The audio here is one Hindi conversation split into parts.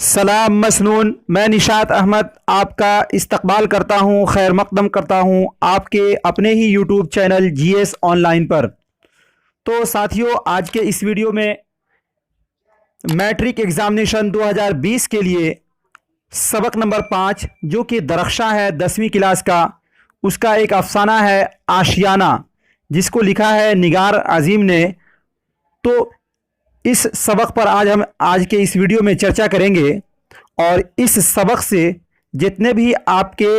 सलाम मसनून। मैं निशात अहमद आपका इस्तकबाल करता हूँ, खैर मकदम करता हूँ आपके अपने ही यूट्यूब चैनल जीएस ऑनलाइन पर। तो साथियों, आज के इस वीडियो में मैट्रिक एग्ज़ामिनेशन 2020 के लिए सबक नंबर 5 जो कि दरख्शा है 10वीं क्लास का, उसका एक अफसाना है आशियाना, जिसको लिखा है निगार अजीम ने। तो इस सबक पर आज के इस वीडियो में चर्चा करेंगे और इस सबक से जितने भी आपके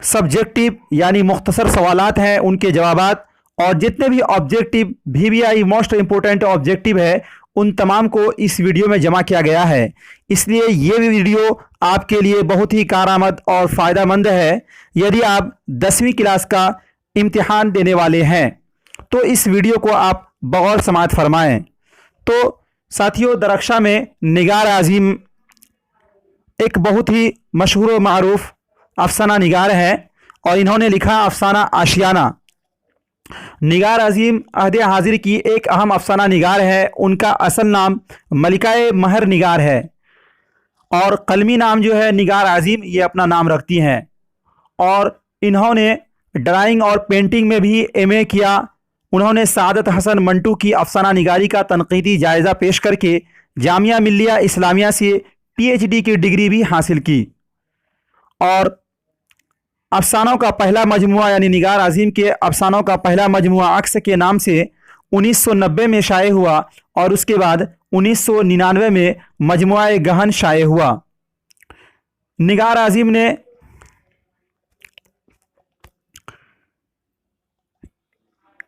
सब्जेक्टिव यानी मुख्तसर सवालात हैं उनके जवाबात, और जितने भी objective VVI most important objective है उन तमाम को इस वीडियो में जमा किया गया है। इसलिए ये वीडियो आपके लिए बहुत ही कारआमद और फ़ायदेमंद है यदि आप 10वीं क्लास का इम्तिहान देने वाले हैं। तो इस वीडियो को आप बगौर समाअत फरमाएं। तो साथियों, दरख्शा में निगार आज़िम एक बहुत ही मशहूर व मारूफ अफसाना निगार है और इन्होंने लिखा अफसाना आशियाना। निगार अजीम अहद हाजिर की एक अहम अफसाना निगार है। उनका असल नाम मलिकाए महर निगार है और कलमी नाम जो है निगार आज़िम, ये अपना नाम रखती हैं। और इन्होंने ड्राइंग और पेंटिंग में भी MA किया। उन्होंने सादत हसन मंटू की अफसाना निगारी का तनकीदी जायज़ा पेश करके जामिया मिल्लिया इस्लामिया से PhD की डिग्री भी हासिल की। और अफसानों का पहला मजमुआ यानी निगार अजीम के अफसानों का पहला मजमुआ अक्स के नाम से 1990 में शाये हुआ और उसके बाद 1999 में मजमुआ गहन शाये हुआ। निगार अजीम ने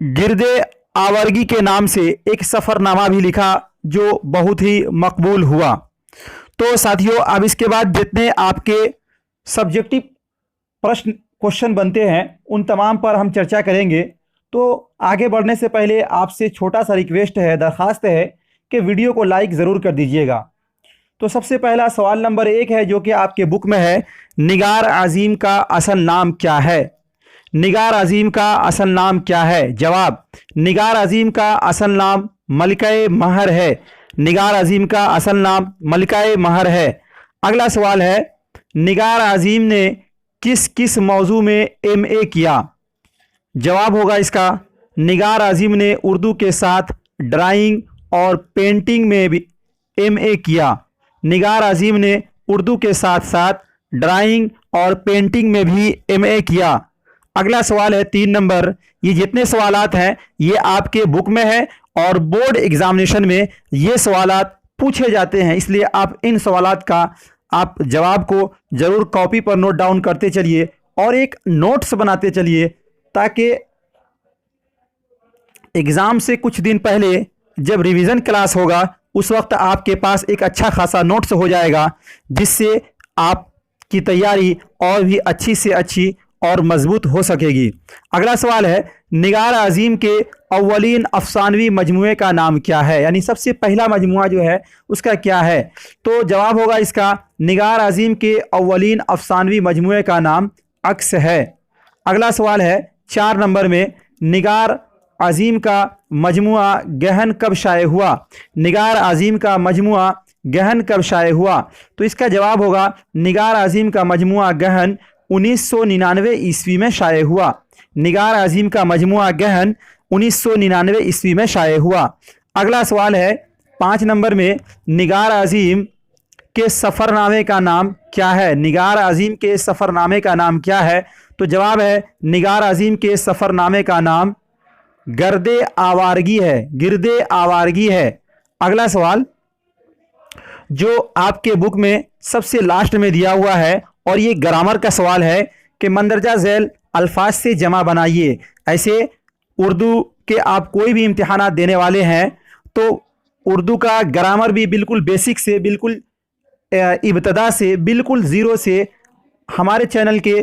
गिरदे आवर्गी के नाम से एक सफ़रनामा भी लिखा जो बहुत ही मकबूल हुआ। तो साथियों, अब इसके बाद जितने आपके सब्जेक्टिव प्रश्न क्वेश्चन बनते हैं उन तमाम पर हम चर्चा करेंगे। तो आगे बढ़ने से पहले आपसे छोटा सा रिक्वेस्ट है, दरख्वास्त है कि वीडियो को लाइक ज़रूर कर दीजिएगा। तो सबसे पहला सवाल नंबर 1 है जो कि आपके बुक में है, निगार अजीम का असल नाम क्या है? निगार अजीम का असल नाम क्या है? जवाब, निगार अजीम का असल नाम मलिकाए महर है। निगार अजीम का असल नाम मलिकाए महर है। अगला सवाल है, निगार अजीम ने किस किस मौजू में MA किया? जवाब होगा इसका, निगार अजीम ने उर्दू के साथ ड्राइंग और पेंटिंग में भी MA किया। निगार अजीम ने उर्दू के साथ साथ ड्राइंग और पेंटिंग में भी MA किया। अगला सवाल है 3 नंबर। ये जितने सवालात हैं ये आपके बुक में है और बोर्ड एग्जामिनेशन में ये सवालात पूछे जाते हैं, इसलिए आप इन सवालात का आप जवाब को ज़रूर कॉपी पर नोट डाउन करते चलिए और एक नोट्स बनाते चलिए, ताकि एग्ज़ाम से कुछ दिन पहले जब रिवीजन क्लास होगा उस वक्त आपके पास एक अच्छा खासा नोट्स हो जाएगा, जिससे आपकी तैयारी और भी अच्छी से अच्छी और मजबूत हो सकेगी। अगला सवाल है, निगार अजीम के अव्वलीन अफसानवी मजमुए का नाम क्या है? यानी सबसे पहला मजमुआ जो है उसका क्या है? तो जवाब होगा इसका, निगार अजीम के अव्वलीन अफसानवी मजमुए का नाम अक्स है। अगला सवाल है 4 नंबर में, निगार अजीम का मजमुआ गहन कब शाये हुआ? निगार अजीम का मजमुआ गहन कब शाये हुआ? तो इसका जवाब होगा, निगार अजीम का मजमुआ गहन 1999 ईस्वी में शाये हुआ। निगार अजीम का मजमुआ गहन 1999 ईस्वी में शाये हुआ। अगला सवाल है 5 नंबर में, निगार अजीम के सफ़रनामे का नाम क्या है? निगार अजीम के सफ़रनामे का नाम क्या है? तो जवाब है, निगार अजीम के सफ़रनामे का नाम गर्दे आवारगी है, गिरदे आवारगी है। अगला सवाल जो आपके बुक में सबसे लास्ट में दिया हुआ है और ये ग्रामर का सवाल है कि मंदरजा झैल अल्फाज से जमा बनाइए। ऐसे उर्दू के आप कोई भी इम्तिहानात देने वाले हैं तो उर्दू का ग्रामर भी बिल्कुल बेसिक से बिल्कुल इब्तदा से बिल्कुल ज़ीरो से हमारे चैनल के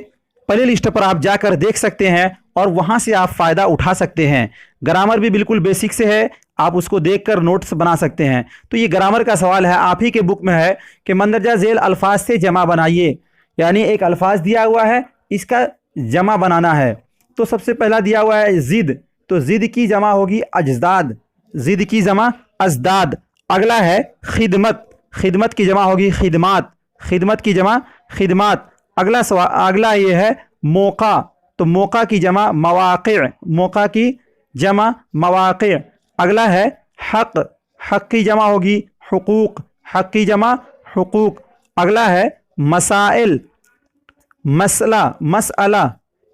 प्ले लिस्ट पर आप जाकर देख सकते हैं और वहाँ से आप फ़ायदा उठा सकते हैं। ग्रामर भी बिल्कुल बेसिक से है, आप उसको देखकर नोट्स बना सकते हैं। तो ये ग्रामर का सवाल है, आप ही के बुक में है कि मंदरजा झैल अल्फाज से जमा बनाइए। यानी एक अल्फाज दिया हुआ है, इसका जमा बनाना है। तो सबसे पहला दिया हुआ है ज़िद, तो ज़िद की जमा होगी अजदाद, ज़िद की जमा अजदाद। अगला है खिदमत, खिदमत की जमा होगी खिदमात, खिदमत की जमा खिदमात। अगला सवाल, अगला ये है मौका, तो मौका की जमा मवाक़ि, मौका की जमा मवाक़ि। अगला है हक़, हक़ की जमा होगी हुकूक, हक़ की जमा हुकूक। अगला है मसाइल, मसला, मसअला,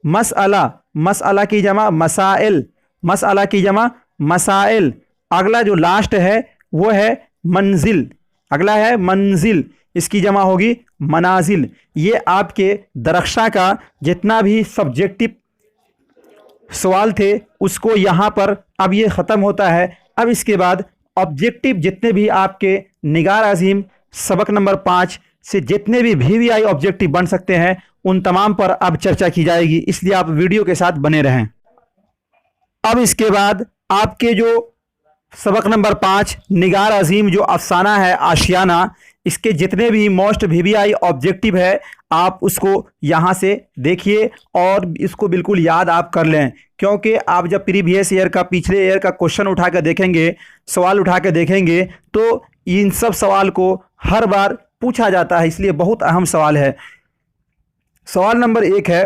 मसअला, मसअला की जमा मसाइल, मसअला की जमा मसाइल। अगला जो लास्ट है वो है मंजिल, अगला है मंजिल, इसकी जमा होगी मनाजिल। ये आपके दरख्शा का जितना भी सब्जेक्टिव सवाल थे उसको यहाँ पर अब ये ख़त्म होता है। अब इसके बाद ऑब्जेक्टिव जितने भी आपके निगार अज़ीम सबक नंबर 5 से जितने भी VVI ऑब्जेक्टिव बन सकते हैं उन तमाम पर अब चर्चा की जाएगी, इसलिए आप वीडियो के साथ बने रहें। अब इसके बाद आपके जो सबक नंबर 5 निगार अज़ीम जो अफसाना है आशियाना, इसके जितने भी मोस्ट VVI ऑब्जेक्टिव है आप उसको यहाँ से देखिए और इसको बिल्कुल याद आप कर लें, क्योंकि आप जब प्रीवियस ईयर का पिछले ईयर का क्वेश्चन उठा कर देखेंगे, सवाल उठा कर देखेंगे तो इन सब सवाल को हर बार पूछा जाता है, इसलिए बहुत अहम सवाल है। सवाल नंबर 1 है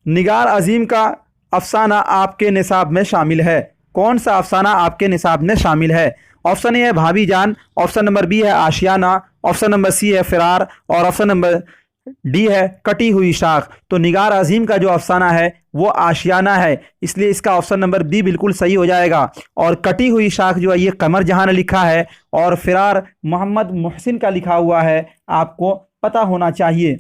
निगार अज़ीम का अफसाना आपके निसाब में शामिल है, कौन सा अफसाना आपके निसाब में शामिल है? ऑप्शन ए है भाभी जान, ऑप्शन नंबर बी है आशियाना, ऑप्शन नंबर सी है फिरार और ऑप्शन नंबर डी है कटी हुई शाख। तो निगार अज़ीम का जो अफसाना है वो आशियाना है, इसलिए इसका ऑप्शन नंबर बी बिल्कुल सही हो जाएगा। और कटी हुई शाख जो है ये कमर जहां ने लिखा है और फिरार मोहम्मद मुहसिन का लिखा हुआ है, आपको पता होना चाहिए।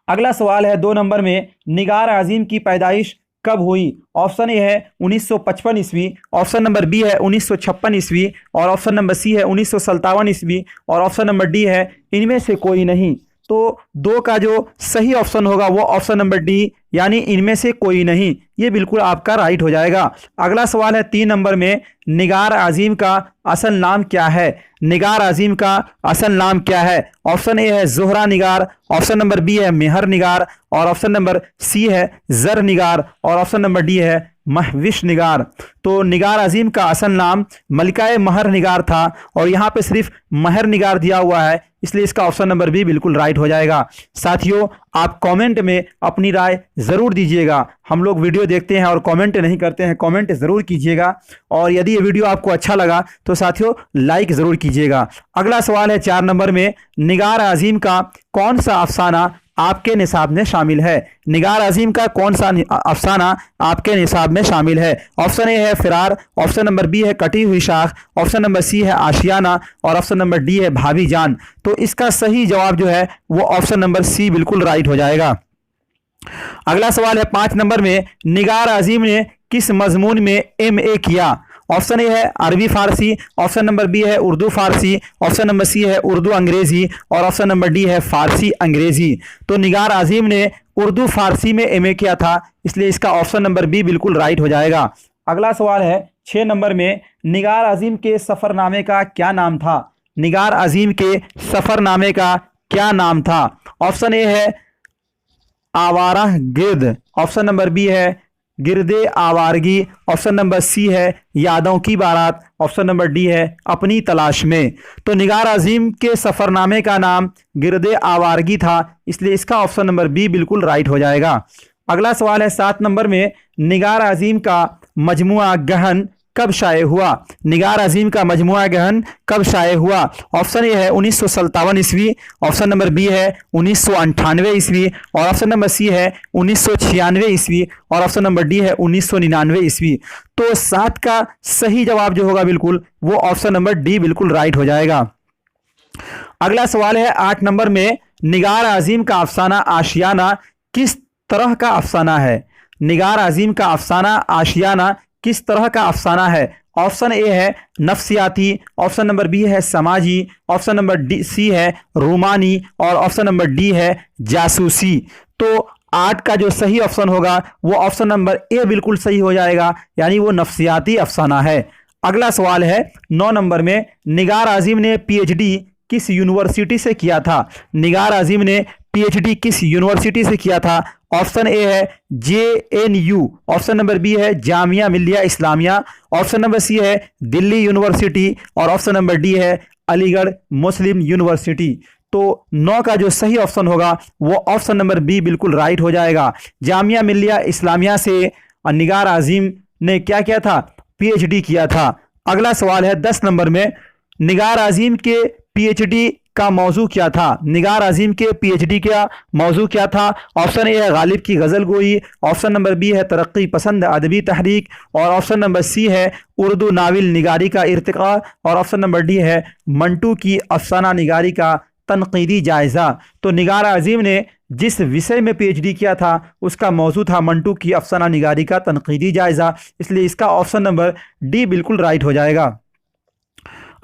अगला सवाल है 2 नंबर में निगार अज़ीम की पैदाइश कब हुई? ऑप्शन ए है 1955 ईस्वी, ऑप्शन नंबर बी है 1956 ईस्वी और ऑप्शन नंबर सी है 1957 ईस्वी और ऑप्शन नंबर डी है इनमें से कोई नहीं। तो 2 का जो सही ऑप्शन होगा वो ऑप्शन नंबर डी यानी इनमें से कोई नहीं, ये बिल्कुल आपका राइट हो जाएगा। अगला सवाल है 3 नंबर में निगार अज़ीम का असल नाम क्या है? निगार अज़ीम का असल नाम क्या है? ऑप्शन ए है ज़ोहरा निगार, ऑप्शन नंबर बी है मेहर निगार और ऑप्शन नंबर सी है ज़र निगार और ऑप्शन नंबर डी है महविश निगार। तो निगार अज़ीम का असल नाम मलिकाए महर निगार था और यहाँ पे सिर्फ महर निगार दिया हुआ है, इसलिए इसका ऑप्शन नंबर बी बिल्कुल राइट हो जाएगा। साथियों आप कमेंट में अपनी राय ज़रूर दीजिएगा, हम लोग वीडियो देखते हैं और कमेंट नहीं करते हैं, कमेंट ज़रूर कीजिएगा और यदि ये वीडियो आपको अच्छा लगा तो साथियों लाइक ज़रूर कीजिएगा। अगला सवाल है 4 नंबर में निगार अज़ीम का कौन सा अफसाना आपके निसाब में शामिल है? निगार अज़ीम का कौन सा अफसाना आपके निसाब में शामिल है? ऑप्शन ए है फिरार, ऑप्शन नंबर बी है कटी हुई शाख, ऑप्शन नंबर सी है आशियाना और ऑप्शन नंबर डी है भाभी जान। तो इसका सही जवाब जो है वो ऑप्शन नंबर सी बिल्कुल राइट हो जाएगा। अगला सवाल है 5 नंबर में निगार अज़ीम ने किस मजमून में MA किया? ऑप्शन ए है अरबी फ़ारसी, ऑप्शन नंबर बी है उर्दू फ़ारसी, ऑप्शन नंबर सी है उर्दू अंग्रेज़ी और ऑप्शन नंबर डी है फ़ारसी अंग्रेज़ी। तो निगार अज़ीम ने उर्दू फ़ारसी में MA किया था, इसलिए इसका ऑप्शन नंबर बी बिल्कुल राइट हो जाएगा। अगला सवाल है 6 नंबर में निगार अज़ीम के सफ़रनामे का क्या नाम था? निगार अज़ीम के सफ़रनामे का क्या नाम था? ऑप्शन ए है आवारा गिर्द, ऑप्शन नंबर बी है गिरदे आवारगी, ऑप्शन नंबर सी है यादों की बारात, ऑप्शन नंबर डी है अपनी तलाश में। तो निगार अज़ीम के सफ़रनामे का नाम गिरदे आवारगी था, इसलिए इसका ऑप्शन नंबर बी बिल्कुल राइट हो जाएगा। अगला सवाल है 7 नंबर में निगार अज़ीम का मजमुआ गहन कब शाये हुआ? निगार अज़ीम का मजमुआ गहन कब शाये हुआ? ऑप्शन ए है 1957 ईस्वी, ऑप्शन नंबर बी है 1998 ईस्वी और ऑप्शन नंबर सी है 1996 ईस्वी और ऑप्शन नंबर डी है 1999 ईस्वी। तो 7 का सही जवाब जो होगा बिल्कुल वो ऑप्शन नंबर डी बिल्कुल राइट हो जाएगा। अगला सवाल है 8 नंबर में निगार अज़ीम का अफसाना आशियाना किस तरह का अफसाना है? निगार अज़ीम का अफसाना आशियाना किस तरह का अफसाना है? ऑप्शन ए है नफ्सियाती, ऑप्शन नंबर बी है समाजी, ऑप्शन नंबर डी सी है रूमानी और ऑप्शन नंबर डी है जासूसी। तो 8 का जो सही ऑप्शन होगा वो ऑप्शन नंबर ए बिल्कुल सही हो जाएगा, यानी वो नफ्सियाती अफसाना है। अगला सवाल है 9 नंबर में निगार अज़ीम ने PhD किस यूनिवर्सिटी से किया था? निगार अज़ीम ने पीएचडी किस यूनिवर्सिटी से किया था? ऑप्शन ए है JNU, ऑप्शन नंबर बी है Jamia Millia Islamia, option number C है दिल्ली यूनिवर्सिटी और ऑप्शन नंबर डी है अलीगढ़ मुस्लिम यूनिवर्सिटी। तो 9 का जो सही ऑप्शन होगा वो ऑप्शन नंबर बी बिल्कुल राइट हो जाएगा। जामिया मिलिया इस्लामिया से निगार आज़िम ने क्या किया था? पीएचडी किया था। अगला सवाल है 10 नंबर में, निगार आज़िम के पीएचडी का मौजू क्या था? निगार आज़िम के पीएचडी का मौजू क्या था? ऑप्शन ए है गालिब की गज़ल गोई, ऑप्शन नंबर बी है तरक्की पसंद अदबी तहरीक और ऑप्शन नंबर सी है उर्दू नाविल निगारी का इर्तिका और ऑप्शन नंबर डी है मंटू की अफसाना निगारी का तनकीदी जायज़ा। तो निगार आज़िम ने जिस विषय में पीएचडी किया था उसका मौजू था मंटू की अफसाना निगारी का तनकीदी जायज़ा, इसलिए इसका ऑप्शन नंबर डी बिल्कुल राइट हो जाएगा।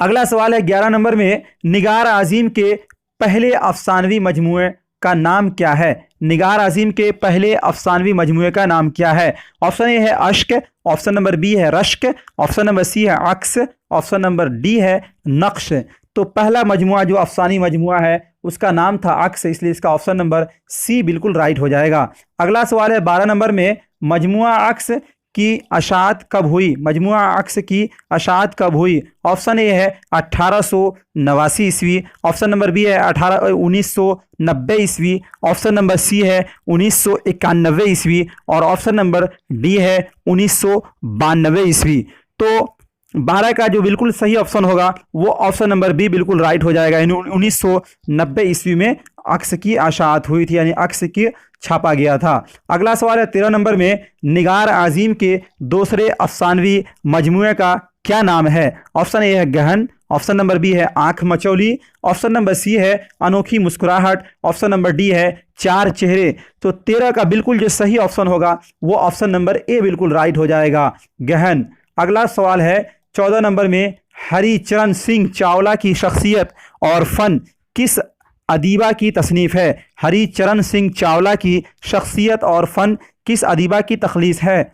अगला सवाल है 11 नंबर में, निगार आज़िम के पहले अफसानवी मजमूए का नाम क्या है? निगार आज़िम के पहले अफसानवी मजमूए का नाम क्या है? ऑप्शन ए है अश्क, ऑप्शन नंबर बी है रश्क, ऑप्शन नंबर सी है अक्स, ऑप्शन नंबर डी है नक्श। तो पहला मजमुआ जो अफसानी मजमुआ है उसका नाम था अक्स, इसलिए इसका ऑप्शन नंबर सी बिल्कुल राइट हो जाएगा। अगला सवाल है 12 नंबर में, मजमुआ अक्स की अशात कब हुई? मजमुआ अक्स की अशात कब हुई? ऑप्शन ए है 1889 ईस्वी, ऑप्शन नंबर बी है 1990 ईस्वी, ऑप्शन नंबर सी है 1991 ईस्वी और ऑप्शन नंबर डी है 1992 ईस्वी। तो 12 का जो बिल्कुल सही ऑप्शन होगा वो ऑप्शन नंबर बी बिल्कुल राइट हो जाएगा। 1990 ईस्वी में अक्स की अशात हुई थी, यानी अक्स की छापा गया था। अगला सवाल है 13 नंबर में, निगार आज़िम के दूसरे अफसानवी मजमुए का क्या नाम है? ऑप्शन ए है गहन, ऑप्शन नंबर बी है आंख मचौली, ऑप्शन नंबर सी है अनोखी मुस्कुराहट, ऑप्शन नंबर डी है चार चेहरे। तो 13 का बिल्कुल जो सही ऑप्शन होगा वो ऑप्शन नंबर ए बिल्कुल राइट हो जाएगा, गहन। अगला सवाल है 14 नंबर में, हरिचरण सिंह चावला की शख्सियत और फन किस अदीबा की तसनीफ़ है? हरिचरण सिंह चावला की शख्सियत और फ़न किस अदीबा की तख्लीस है,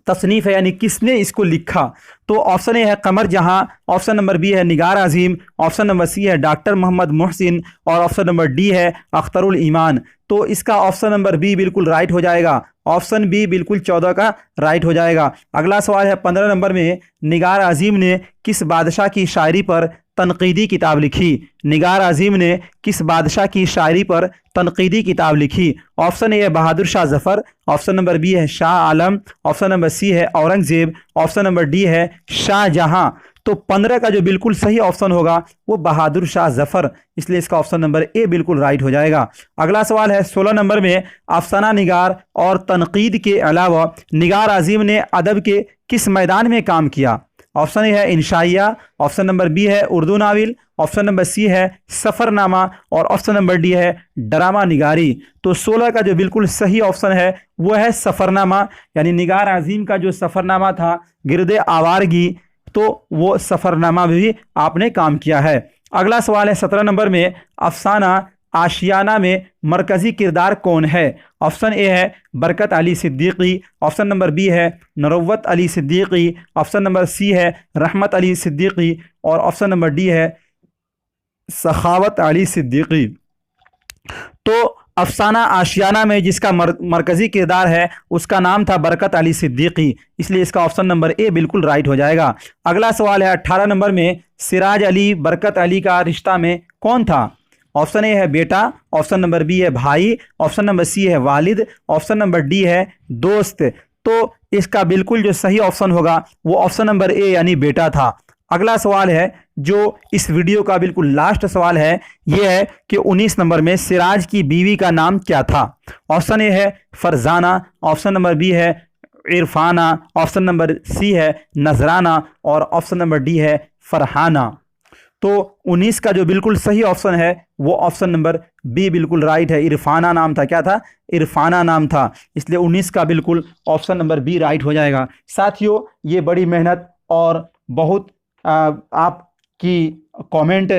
तसनीफ़ है, यानी किसने इसको लिखा? तो ऑप्शन ए है कमर जहां, ऑप्शन नंबर बी है निगार आज़िम, ऑप्शन नंबर सी है डॉक्टर मोहम्मद मोहसिन और ऑप्शन नंबर डी है अख्तरुल ईमान। तो इसका ऑप्शन नंबर बी बिल्कुल राइट हो जाएगा, ऑप्शन बी बिल्कुल 14 का राइट हो जाएगा। अगला सवाल है 15 नंबर में, निगार आज़िम ने किस बादशाह की शायरी पर तनकीदी किताब लिखी? निगार आज़िम ने किस बादशाह की शायरी पर तनकीदी किताब लिखी? ऑप्शन ए है Bahadur Shah Zafar, option number B है Shah Alam, option number C है औरंगज़ेब, ऑप्शन नंबर डी है शाहजहां। तो 15 का जो बिल्कुल सही ऑप्शन होगा वो बहादुर शाह जफ़र, इसलिए इसका ऑप्शन नंबर ए बिल्कुल राइट हो जाएगा। अगला सवाल है 16 नंबर में, अफसाना निगार और तनकीद के अलावा निगार आज़िम ने अदब के किस मैदान में काम किया? ऑप्शन ए है इंशाइया, ऑप्शन नंबर बी है उर्दू नाविल, ऑप्शन नंबर सी है सफ़रनामा और ऑप्शन नंबर डी है ड्रामा निगारी। तो 16 का जो बिल्कुल सही ऑप्शन है वो है सफ़रनामा, यानी निगार आज़िम का जो सफ़रनामा था गिरदे आवारगी, तो वो सफ़रनामा भी आपने काम किया है। अगला सवाल है 17 नंबर में, अफसाना आशियाना में मरकज़ी किरदार कौन है? ऑप्शन ए है Barkat Ali Siddiqui, option number B है Narwat Ali Siddiqui, option number C है रहमत अली सिद्दीकी और ऑप्शन नंबर डी है सखावत अली सिद्दीकी। तो अफसाना आशियाना में जिसका मरकज़ी किरदार है उसका नाम था बरकत अली सिद्दीकी, इसलिए इसका ऑप्शन नंबर ए बिल्कुल राइट हो जाएगा। अगला सवाल है 18 नंबर में, सिराज अली बरकत अली का रिश्ता में कौन था? ऑप्शन ए है बेटा, ऑप्शन नंबर बी है भाई, ऑप्शन नंबर सी है वालिद, ऑप्शन नंबर डी है दोस्त। तो इसका बिल्कुल जो सही ऑप्शन होगा वो ऑप्शन नंबर ए यानी बेटा था। अगला सवाल है जो इस वीडियो का बिल्कुल लास्ट सवाल है, ये है कि 19 नंबर में सिराज की बीवी का नाम क्या था? ऑप्शन ए है फरजाना, ऑप्शन नंबर बी है इरफाना, ऑप्शन नंबर सी है नजराना और ऑप्शन नंबर डी है फरहाना। तो 19 का जो बिल्कुल सही ऑप्शन है वो ऑप्शन नंबर बी बिल्कुल राइट है, इरफाना नाम था। क्या था? इरफाना नाम था, इसलिए 19 का बिल्कुल ऑप्शन नंबर बी राइट हो जाएगा। साथियों, ये बड़ी मेहनत और बहुत आपकी कमेंट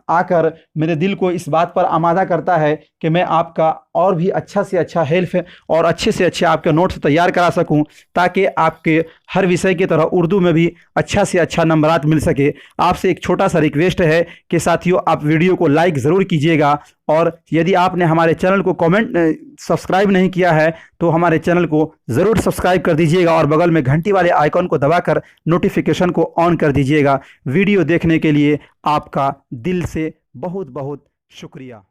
आकर मेरे दिल को इस बात पर आमादा करता है कि मैं आपका और भी अच्छा से अच्छा हेल्प और अच्छे से अच्छे आपके नोट्स तैयार करा सकूं, ताकि आपके हर विषय की तरह उर्दू में भी अच्छा से अच्छा नंबरात मिल सके। आपसे एक छोटा सा रिक्वेस्ट है कि साथियों, आप वीडियो को लाइक ज़रूर कीजिएगा, और यदि आपने हमारे चैनल को सब्सक्राइब नहीं किया है तो हमारे चैनल को ज़रूर सब्सक्राइब कर दीजिएगा और बगल में घंटी वाले आइकॉन को दबाकर नोटिफिकेशन को ऑन कर दीजिएगा। वीडियो देखने के लिए आपका दिल से बहुत बहुत शुक्रिया।